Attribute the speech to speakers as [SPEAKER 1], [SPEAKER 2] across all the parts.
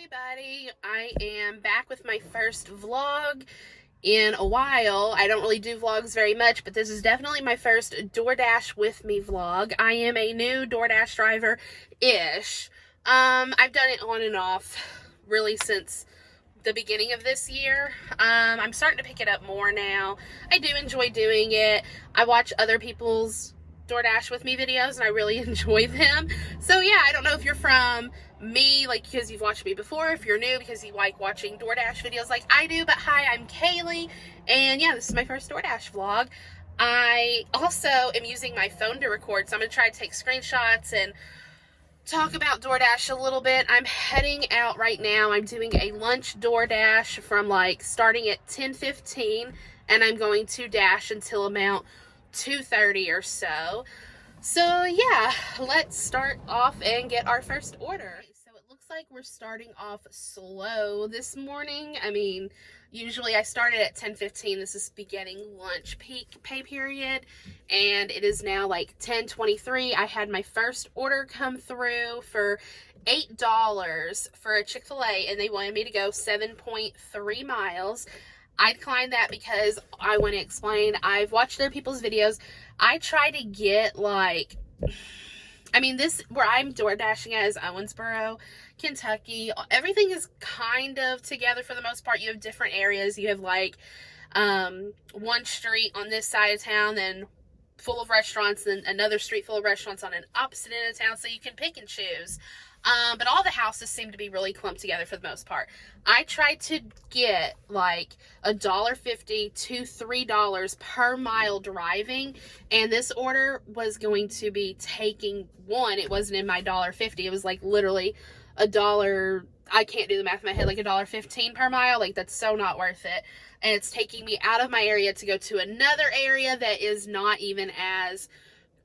[SPEAKER 1] everybody. I am back with my first vlog in a while. I don't really do vlogs very much, but this is definitely my first DoorDash with me vlog. I am a new DoorDash driver-ish. I've done it on and off really since the beginning of this year. I'm starting to pick it up more now. I do enjoy doing it. I watch other people's DoorDash with me videos and I really enjoy them. So yeah, I don't know if you're from me, like, because you've watched me before, if you're new because you like watching DoorDash videos like I do, but hi, I'm Kaylee, and yeah, this is my first DoorDash vlog. I also am using my phone to record, so I'm going to try to take screenshots and talk about DoorDash a little bit. I'm heading out right now. I'm doing a lunch DoorDash from like starting at 10:15, and I'm going to dash until about 2:30 or so. So yeah, let's start off and get our first order. So it looks like we're starting off slow this morning. I mean, usually I started at 10:15. This is beginning lunch peak pay period, and it is now like 10:23. I had my first order come through for $8 for a Chick-fil-A, and they wanted me to go 7.3 miles. I declined that because I want to explain. I've watched other people's videos. I try to get like, I mean, this, where I'm door dashing at is Owensboro, Kentucky. Everything is kind of together for the most part. You have different areas. You have like one street on this side of town, then full of restaurants, then another street full of restaurants on an opposite end of town, so you can pick and choose. But all the houses seem to be really clumped together for the most part. I tried to get like $1.50 to $3 per mile driving, and this order was going to be taking one. It wasn't in my $1.50. It was like literally $1. I can't do the math in my head. Like $1.15 per mile. Like, that's so not worth it. And it's taking me out of my area to go to another area that is not even as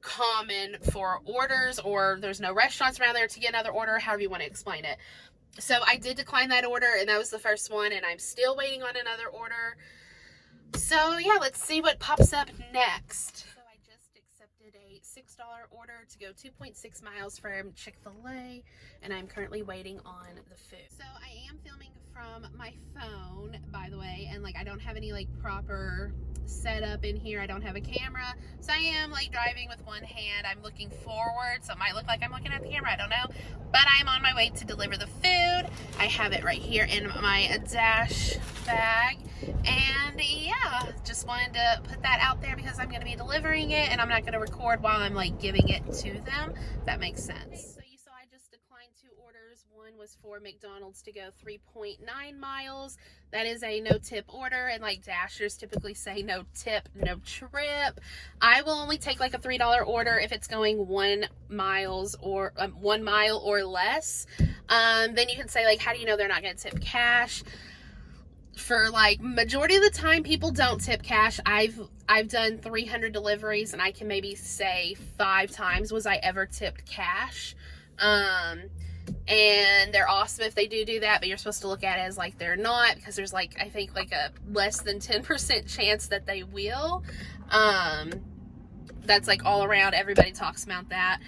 [SPEAKER 1] common for orders, or there's no restaurants around there to get another order, however you want to explain it. So I did decline that order, and that was the first one, and I'm still waiting on another order. So yeah, let's see what pops up next. So I just accepted a $6 order to go 2.6 miles from Chick-fil-A, and I'm currently waiting on the food. So I am filming from my phone, by the way, and like I don't have any like proper setup in here. I don't have a camera, so I am like driving with one hand. I'm looking forward, so it might look like I'm looking at the camera, I don't know, but I'm on my way to deliver the food. I have it right here in my dash bag, and yeah, just wanted to put that out there because I'm going to be delivering it, and I'm not going to record while I'm like giving it to them, if that makes sense. So you saw I just declined 2 orders. One was for McDonald's to go 3.9 miles. That is a no tip order, and like dashers typically say no tip, no trip. I will only take like a $3 order if it's going 1 mile or less. Then you can say like, how do you know they're not going to tip cash? For like majority of the time, people don't tip cash. I've done 300 deliveries, and I can maybe say 5 times was I ever tipped cash. And they're awesome if they do that, but you're supposed to look at it as like they're not, because there's like, I think like a less than 10% chance that they will. That's like all around, everybody talks about that.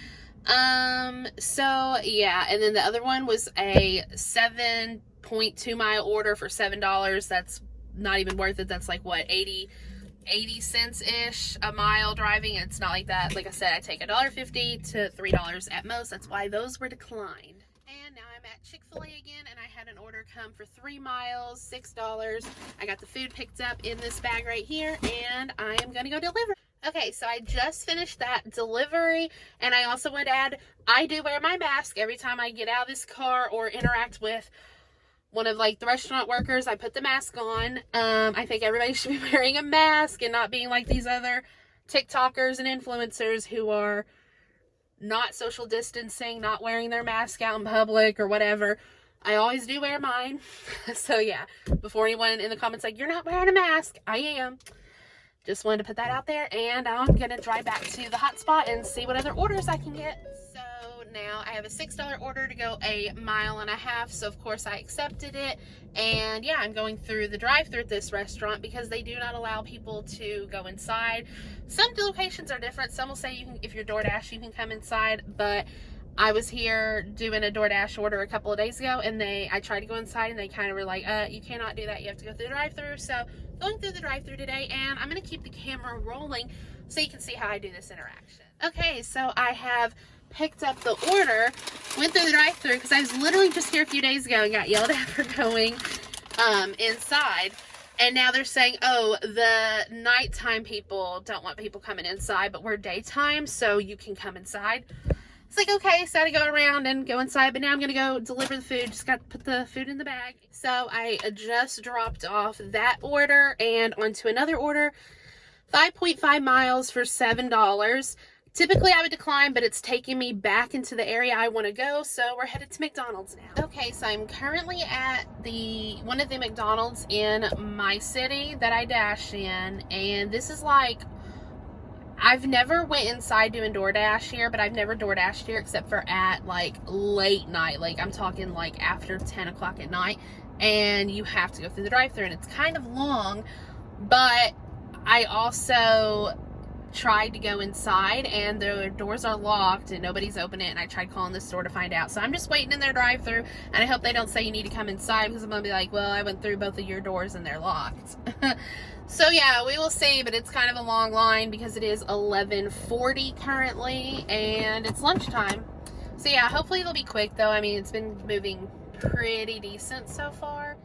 [SPEAKER 1] So yeah, and then the other one was a 7.2 mile order for $7. That's not even worth it. That's like what, 80 cents ish a mile driving. It's not like that. Like I said, I take $1.50 to $3 at most. That's why those were declined. And now I'm at Chick-fil-A again, and I had an order come for 3 miles, $6. I got the food picked up in this bag right here, and I am gonna go deliver. Okay, so I just finished that delivery, and I also would add, I do wear my mask every time I get out of this car or interact with one of like the restaurant workers. I put the mask on. I think everybody should be wearing a mask and not being like these other TikTokers and influencers who are not social distancing, not wearing their mask out in public or whatever. I always do wear mine. So yeah, before anyone in the comments like, you're not wearing a mask, I am. Just wanted to put that out there, and I'm gonna drive back to the hotspot and see what other orders I can get. So now I have a $6 order to go 1.5 miles, so of course I accepted it. And yeah, I'm going through the drive-thru at this restaurant because they do not allow people to go inside. Some locations are different. Some will say you can, if you're DoorDash, you can come inside, but I was here doing a DoorDash order a couple of days ago, and I tried to go inside, and they kind of were like, you cannot do that. You have to go through the drive-thru. So going through the drive-thru today, and I'm going to keep the camera rolling so you can see how I do this interaction. Okay, so I have picked up the order, went through the drive-thru, because I was literally just here a few days ago and got yelled at for going inside. And now they're saying, oh, the nighttime people don't want people coming inside, but we're daytime, so you can come inside. It's like, okay, so I had to go around and go inside, but now I'm going to go deliver the food. Just got to put the food in the bag. So I just dropped off that order and onto another order. 5.5 miles for $7. Typically I would decline, but it's taking me back into the area I want to go, so we're headed to McDonald's now. Okay, so I'm currently at one of the McDonald's in my city that I dash in, and this is like, I've never went inside doing DoorDash here, but I've never DoorDashed here except for at like late night. Like I'm talking like after 10 o'clock at night, and you have to go through the drive-thru, and it's kind of long, but I also tried to go inside and the doors are locked and nobody's opening it, and I tried calling the store to find out. So I'm just waiting in their drive-thru, and I hope they don't say you need to come inside, because I'm gonna be like, well, I went through both of your doors and they're locked. So yeah, we will see, but it's kind of a long line because it is 11:40 currently and it's lunchtime. So yeah, hopefully it'll be quick though. I mean, it's been moving pretty decent so far.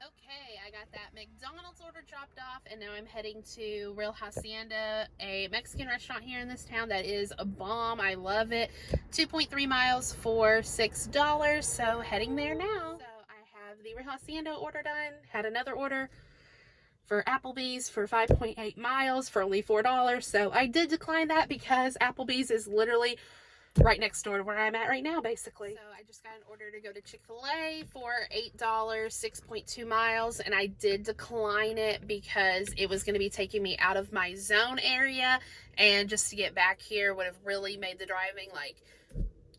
[SPEAKER 1] Okay, I got that McDonald's order dropped off, and now I'm heading to Real Hacienda, a Mexican restaurant here in this town that is a bomb. I love it. 2.3 miles for $6, so heading there now. So I have the Real Hacienda order done, had another order for Applebee's for 5.8 miles for only $4, so I did decline that because Applebee's is literally right next door to where I'm at right now, basically. So I just got an order to go to Chick-fil-A for $8, 6.2 miles, and I did decline it because it was going to be taking me out of my zone area, and just to get back here would have really made the driving like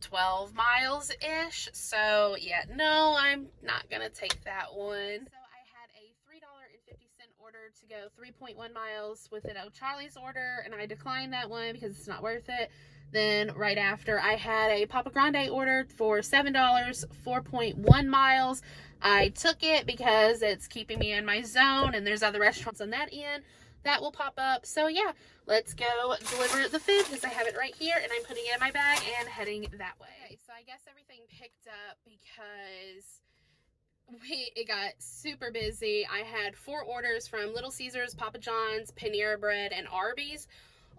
[SPEAKER 1] 12 miles-ish. So yeah, no, I'm not going to take that one. So I had a $3.50 order to go 3.1 miles with an O'Charlie's order, and I declined that one because it's not worth it. Then right after, I had a Papa Grande order for $7, 4.1 miles. I took it because it's keeping me in my zone, and there's other restaurants on that end that will pop up. So yeah, let's go deliver the food because I have it right here, and I'm putting it in my bag and heading that way. Okay, so I guess everything picked up because it got super busy. I had 4 orders from Little Caesars, Papa John's, Panera Bread, and Arby's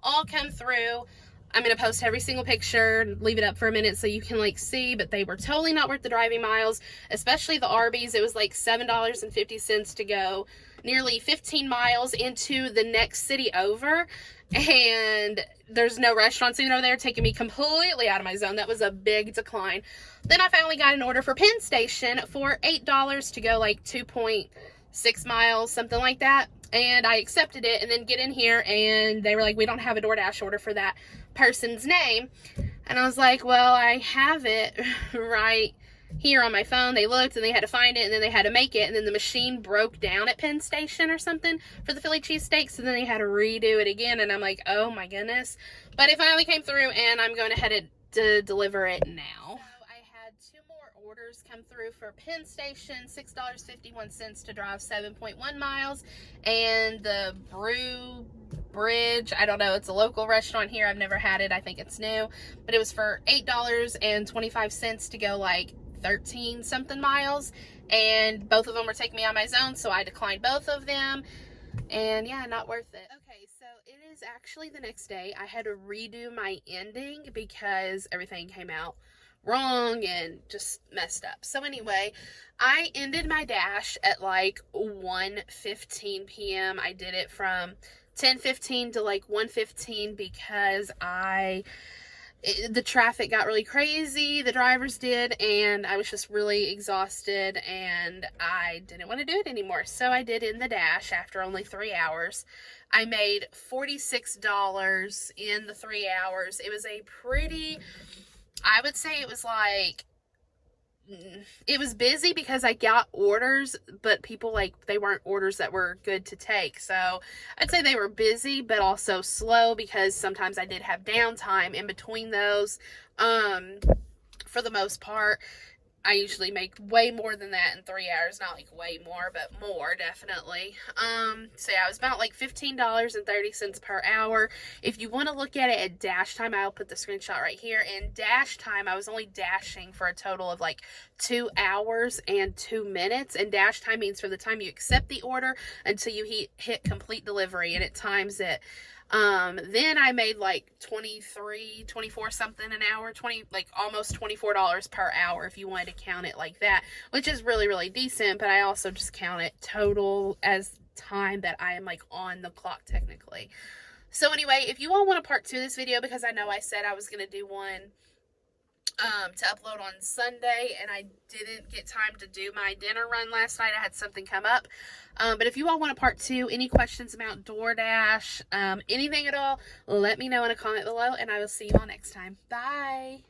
[SPEAKER 1] all come through. I'm going to post every single picture, leave it up for a minute so you can like see, but they were totally not worth the driving miles, especially the Arby's. It was like $7.50 to go nearly 15 miles into the next city over, and there's no restaurants even over there, taking me completely out of my zone. That was a big decline. Then I finally got an order for Penn Station for $8 to go like 2.6 miles, something like that. And I accepted it, and then get in here and they were like, we don't have a DoorDash order for that person's name. And I was like, well, I have it right here on my phone. They looked and they had to find it, and then they had to make it, and then the machine broke down at Penn Station or something for the Philly cheesesteaks, and then they had to redo it again. And I'm like, oh my goodness. But it finally came through, and I'm going to head to deliver it now. Orders come through for Penn Station, $6.51 to drive 7.1 miles, and the Brew Bridge, I don't know, it's a local restaurant here, I've never had it, I think it's new, but it was for $8.25 to go like 13 something miles, and both of them were taking me out of my zone, so I declined both of them, and yeah, not worth it. Okay, so it is actually the next day. I had to redo my ending because everything came out wrong and just messed up. So anyway, I ended my dash at like 1:15 p.m. I did it from 10:15 to like 1:15 because the traffic got really crazy, the drivers did, and I was just really exhausted and I didn't want to do it anymore. So I did end the dash after only 3 hours. I made $46 in the 3 hours. It was a pretty, I would say it was like, it was busy because I got orders, but people, like, they weren't orders that were good to take. So I'd say they were busy, but also slow because sometimes I did have downtime in between those. for the most part. I usually make way more than that in 3 hours. Not like way more, but more, definitely. So yeah, it was about like $15.30 per hour. If you want to look at it at dash time, I'll put the screenshot right here. In dash time, I was only dashing for a total of like 2 hours and 2 minutes. And dash time means from the time you accept the order until you hit complete delivery, and it times it. Then I made like 24 something an hour, like almost $24 per hour if you wanted to count it like that, which is really, really decent. But I also just count it total as time that I am like on the clock technically. So anyway, if you all want a part 2 of this video, because I know I said I was going to do one to upload on Sunday, and I didn't get time to do my dinner run last night. I had something come up. But if you all want a part 2, any questions about DoorDash, anything at all, let me know in a comment below, and I will see you all next time. Bye!